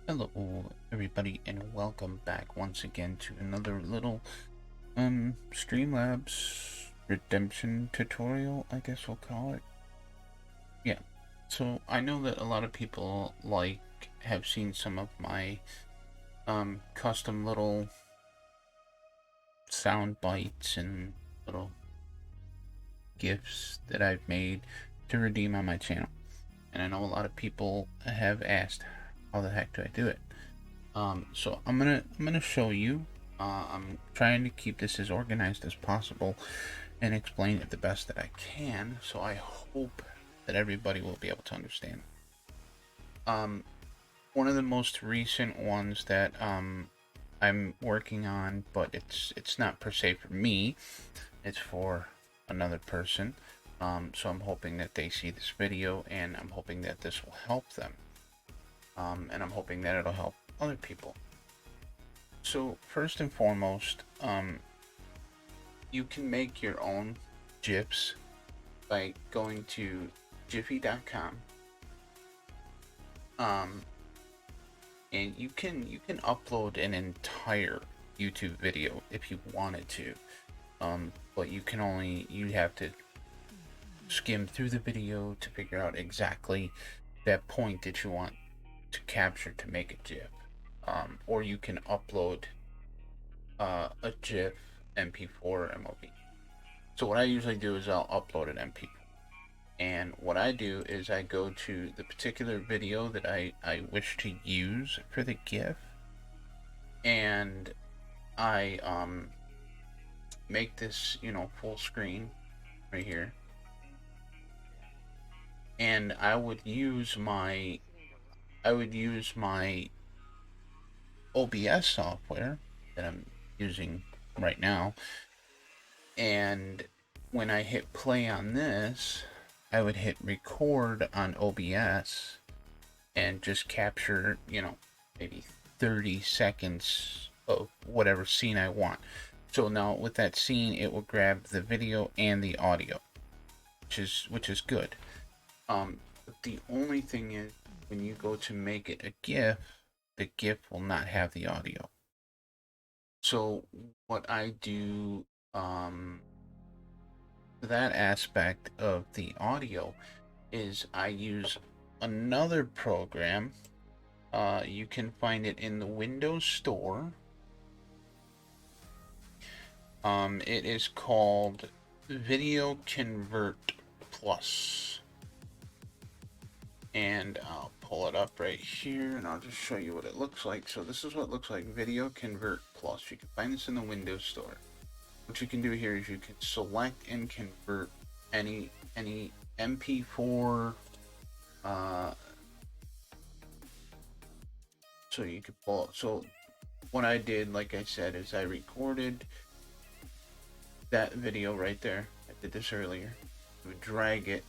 Hello everybody and welcome back once again to another little Streamlabs redemption tutorial, I guess we'll call it. Yeah. So I know that a lot of people have seen some of my custom little sound bites and little gifs that I've made to redeem on my channel. And I know a lot of people have asked, how the heck do I do it? So I'm gonna show you. I'm trying to keep this as organized as possible and explain it the best that I can. So I hope that everybody will be able to understand. One of the most recent ones that I'm working on, but it's not per se for me. It's for another person. So I'm hoping that they see this video, and I'm hoping that this will help them. And I'm hoping that it'll help other people. So first and foremost, you can make your own GIFs by going to jiffy.com. And you can upload an entire YouTube video if you wanted to. But you have to skim through the video to figure out exactly that point that you want to capture to make a GIF. Or you can upload a GIF, MP4, or MOV. So what I usually do is I'll upload an MP4. And what I do is I go to the particular video that I wish to use for the GIF, and I make this, full screen right here. And I would use my OBS software that I'm using right now, and when I hit play on this, I would hit record on OBS and just capture, maybe 30 seconds of whatever scene I want. So now with that scene, it will grab the video and the audio, which is good. But the only thing is, when you go to make it a GIF, the GIF will not have the audio. So what I do for that aspect of the audio is I use another program. You can find it in the Windows Store. It is called Video Convert Plus. And I'll pull it up right here and I'll just show you what it looks like. So this is what it looks like, Video Convert Plus. You can find this in the Windows Store. What you can do here is you can select and convert any MP4. So you can pull. So what I did, like I said, is I recorded that video right there. I did this earlier. You would drag it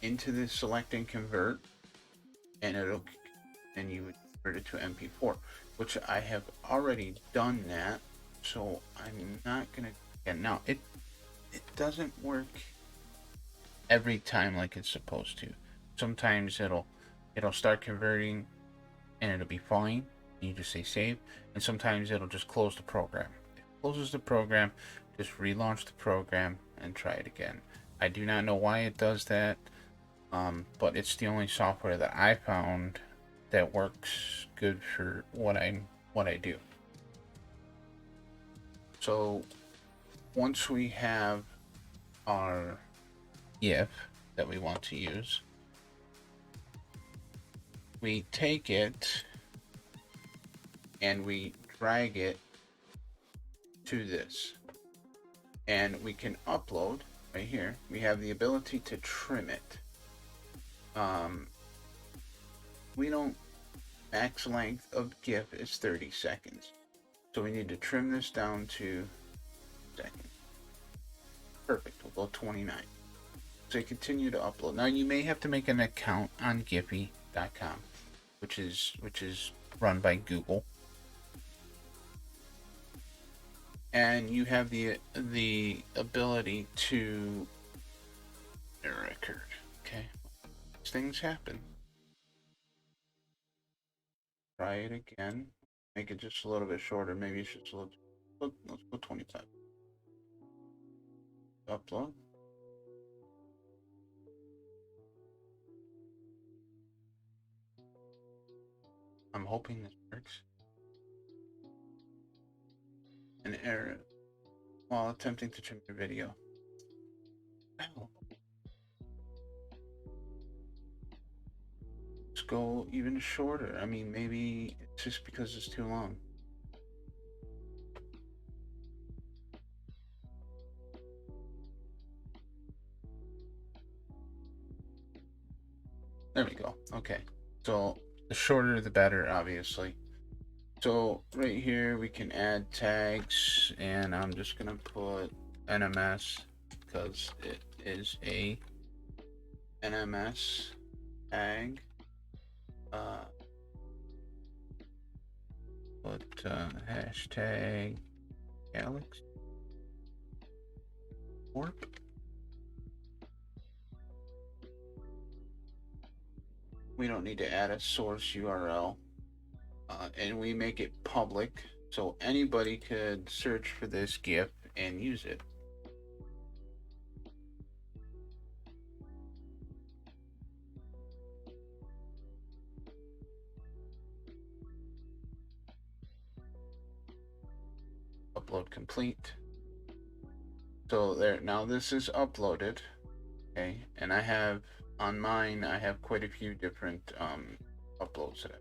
into the select and convert, and you would convert it to MP4, which I have already done that. So I'm not gonna. And now it doesn't work every time like it's supposed to. Sometimes it'll start converting and it'll be fine. You just say save, and sometimes it'll just close the program. If it closes the program, just relaunch the program and try it again. I do not know why it does that, but it's the only software that I found that works good for what I do. So once we have our GIF that we want to use, we take it and we drag it to this, and we can upload right here. We have the ability to trim it. We don't, max length of GIF is 30 seconds, so we need to trim this down to seconds. Perfect. We'll go 29. So you continue to upload. Now you may have to make an account on Giphy.com, which is run by Google, and you have the ability to record. Okay, things happen. try it again. Make it just a little bit shorter. Maybe it's just a little. Let's go 25. Upload. I'm hoping this works. An error while attempting to trim your video. Ow. Let's go even shorter. I mean, maybe it's just because it's too long. There we go. Okay. So the shorter the better, obviously. So right here we can add tags, and I'm just gonna put NMS because it is a NMS tag. Put hashtag Galaxy Warp. We don't need to add a source URL, and we make it public so anybody could search for this GIF and use it. Upload complete. So there, now this is uploaded. Okay, and I have on mine, I have quite a few different uploads that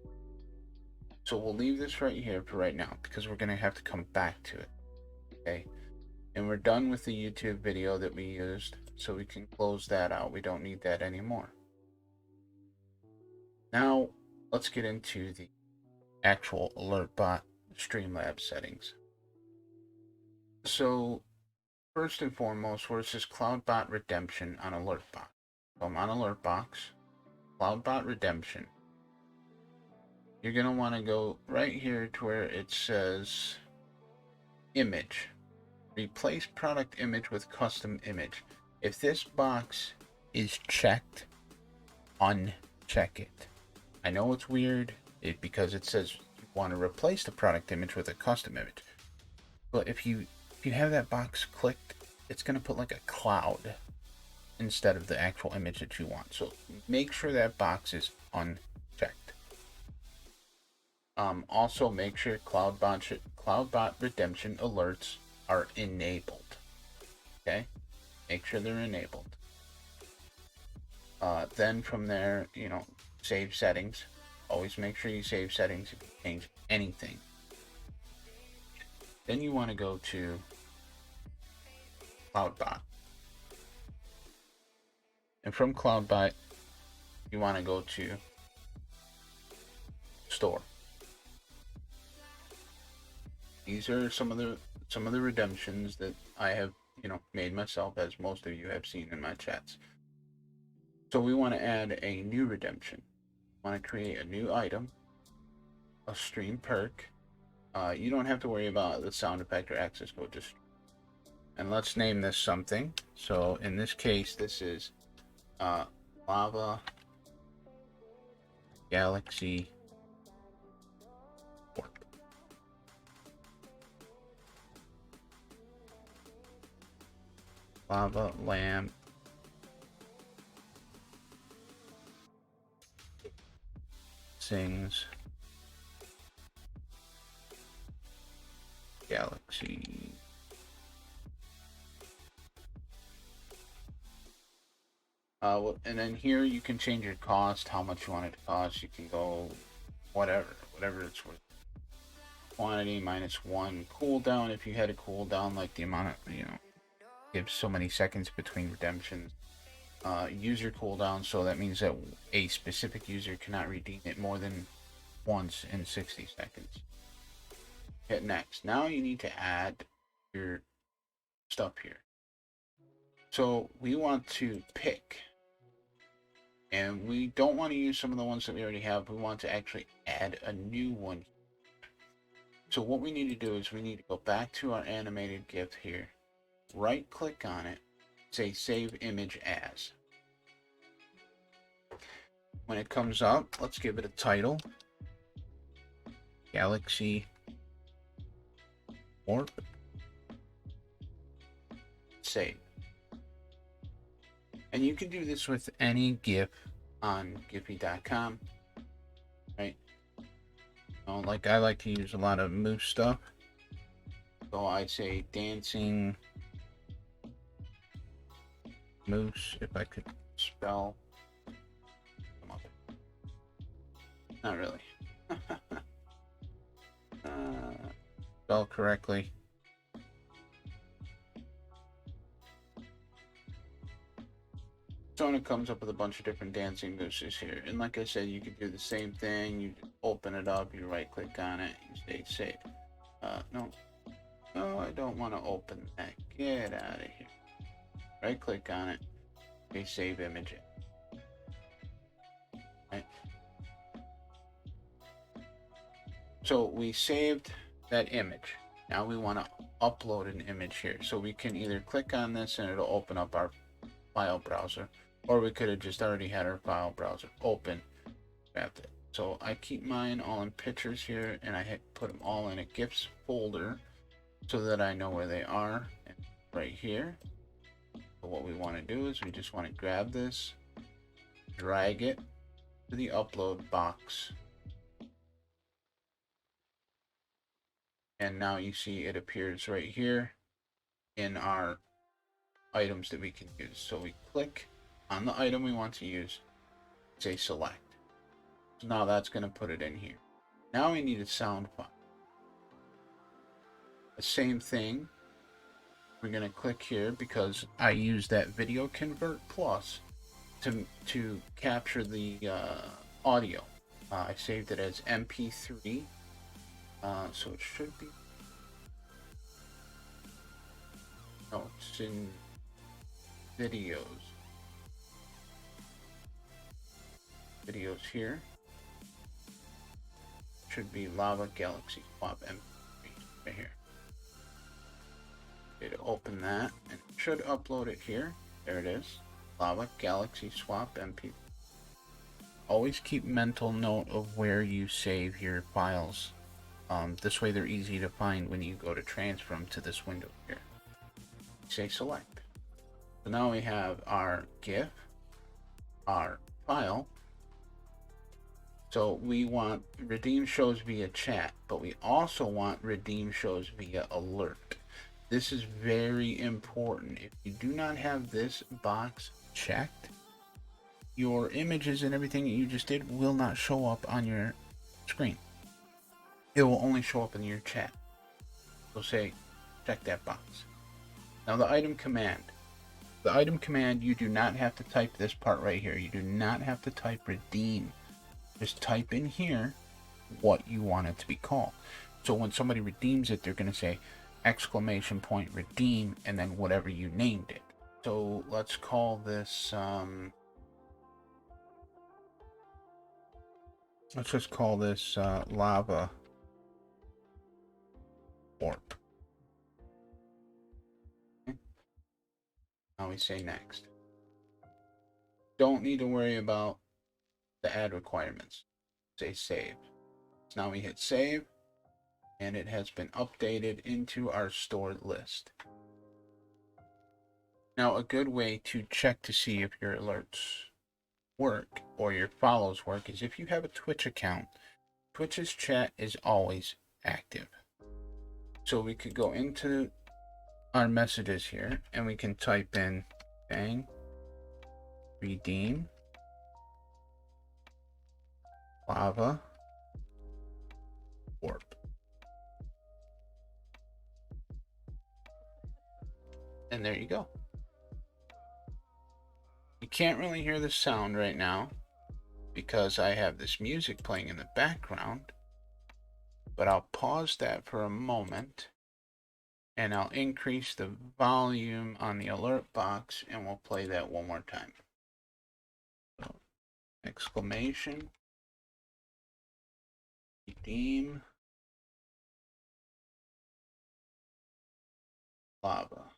so we'll leave this right here for right now because we're gonna have to come back to it. Okay, and we're done with the YouTube video that we used, so we can close that out. We don't need that anymore. Now let's get into the actual AlertBot Streamlabs settings. So first and foremost, where it says Cloudbot Redemption on AlertBot. So I'm on AlertBox, Cloudbot Redemption. You're going to want to go right here to where it says Image. Replace product image with custom image. If this box is checked, uncheck it. I know it's weird because it says you want to replace the product image with a custom image. But if you have that box clicked, it's going to put like a cloud instead of the actual image that you want. So make sure that box is unchecked. Also make sure Cloudbot Redemption alerts are enabled. Okay? Make sure they're enabled. Then from there, save settings. Always make sure you save settings if you change anything. Then you want to go to Cloudbot. And from Cloudbot, you want to go to Store. These are some of the redemptions that I have, made myself, as most of you have seen in my chats. So we want to add a new redemption. We want to create a new item, a stream perk. You don't have to worry about the sound effect or access code, and let's name this something. So in this case, this is Lava Galaxy Warp. Lava Lamp sings Galaxy. And then here you can change your cost, how much you want it to cost. You can go whatever it's worth. Quantity -1. Cooldown, if you had a cooldown, like the amount of, give so many seconds between redemptions. User cooldown, so that means that a specific user cannot redeem it more than once in 60 seconds. Hit next. Now you need to add your stuff here. So we want to pick, and we don't want to use some of the ones that we already have. We want to actually add a new one. So what we need to do is we need to go back to our animated GIF here, right click on it, say save image as. When it comes up, let's give it a title. Galaxy Warp. Save. And you can do this with any GIF on Giphy.com, right? Like I like to use a lot of moose stuff. So I say dancing moose, if I could spell. Not really. Spell correctly. So it comes up with a bunch of different dancing mooses here. And like I said, you can do the same thing. You open it up, you right click on it, you say save. No, I don't want to open that. Get out of here. Right click on it, say save image. Right. So we saved that image. Now we want to upload an image here. So we can either click on this and it'll open up our file browser, or we could have just already had our file browser open, grabbed it. So I keep mine all in pictures here, and I put them all in a Gifs folder so that I know where they are. And right here, so what we want to do is we just want to grab this, drag it to the upload box, and now you see it appears right here in our items that we can use. So we click on the item we want to use, say select. So now that's going to put it in here. Now we need a sound file. The same thing. We're going to click here because I use that Video Convert Plus to capture the audio. I saved it as MP3, so it should be. No, it's in videos. Videos here. Should be Lava Galaxy Swap MP3 right here. Okay, to open that, and it should upload it here. There it is. Lava Galaxy Swap MP3. Always keep mental note of where you save your files. This way they're easy to find when you go to transfer them to this window here. Say select. So now we have our GIF, our file. So we want redeem shows via chat, but we also want redeem shows via alert. This is very important. If you do not have this box checked, your images and everything that you just did will not show up on your screen. It will only show up in your chat. So say, check that box. Now the item command. The item command, you do not have to type this part right here. You do not have to type redeem. Just type in here what you want it to be called. So when somebody redeems it, they're going to say exclamation point redeem and then whatever you named it. So let's call this let's just call this lava warp. Okay. Now we say next. Don't need to worry about the ad requirements. Say save. So now we hit save, and it has been updated into our stored list. Now a good way to check to see if your alerts work or your follows work is if you have a Twitch account. Twitch's chat is always active. So we could go into our messages here and we can type in bang redeem lava warp. And there you go. You can't really hear the sound right now because I have this music playing in the background, but I'll pause that for a moment and I'll increase the volume on the alert box and we'll play that one more time. So, exclamation redeem lava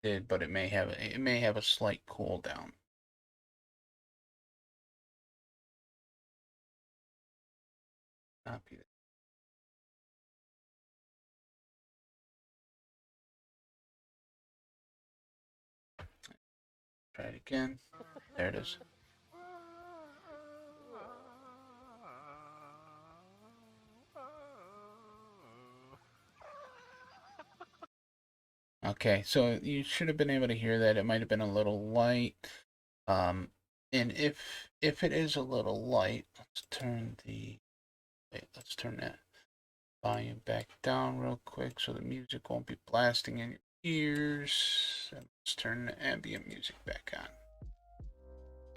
did, but it may have a slight cooldown. Copy that. Try it again. There it is. Okay, so you should have been able to hear that. It might have been a little light. And if it is a little light, let's turn that volume back down real quick so the music won't be blasting in your ears. And let's turn the ambient music back on.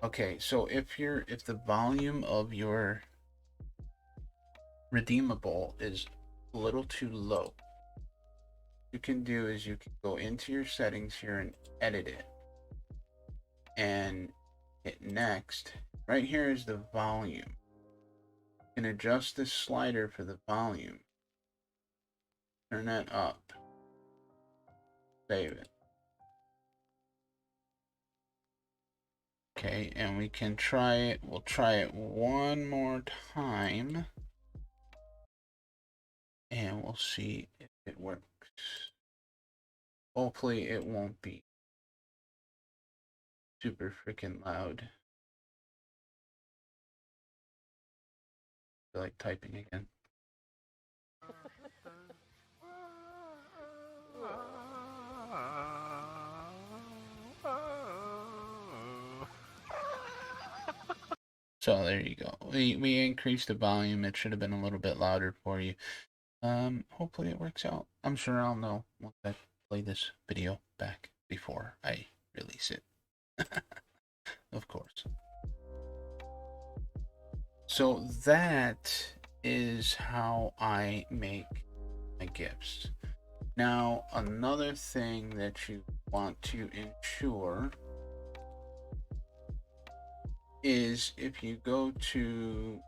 Okay, so if the volume of your Redeemable is a little too low, what you can do is you can go into your settings here and edit it and hit next. Right here is the volume. You can adjust this slider for the volume. Turn that up. Save it. Okay, and we can try it. We'll try it one more time. And we'll see if it works. Hopefully it won't be super freaking loud. I feel like typing again. So there you go. We increased the volume. It should have been a little bit louder for you. Hopefully it works out. I'm sure I'll know once I play this video back before I release it. Of course. So that is how I make my gifts. Now, another thing that you want to ensure is if you go to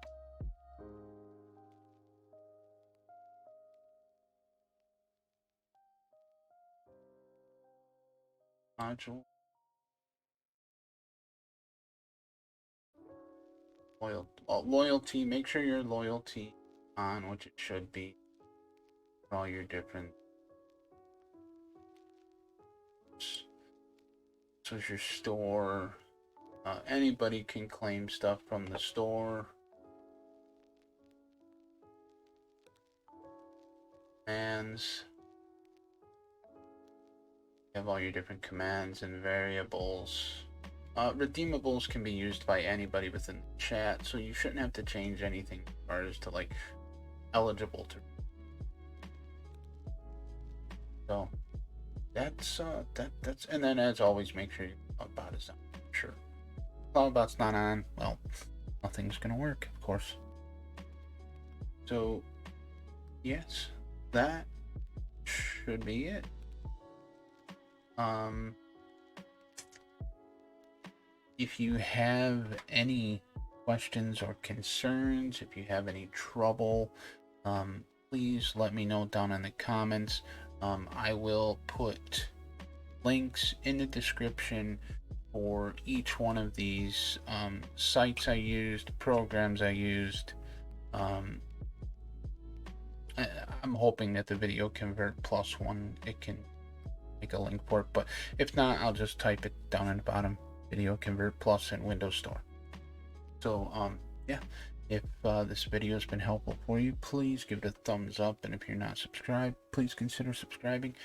module loyalty, make sure your loyalty on, which it should be for all your different. So is your store. Anybody can claim stuff from the store. Commands. You have all your different commands and variables. Redeemables can be used by anybody within the chat, so you shouldn't have to change anything as far as to like eligible to. So that's and then as always, make sure your Cloudbot is on. Sure, Cloudbot's not on. Well, nothing's gonna work, of course. So yes, that should be it. If you have any questions or concerns, if you have any trouble, please let me know down in the comments. I will put links in the description for each one of these sites I used, programs I used. I'm hoping that the Video Convert Plus one, it can make a link for it, but if not, I'll just type it down in the bottom. Video Convert Plus in Windows Store. So yeah, if this video has been helpful for you, please give it a thumbs up, and if you're not subscribed, please consider subscribing.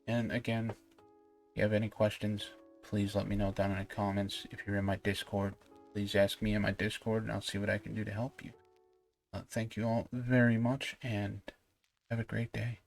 And again, if you have any questions, please let me know down in the comments. If you're in my Discord, please ask me in my Discord and I'll see what I can do to help you. Thank you all very much and have a great day.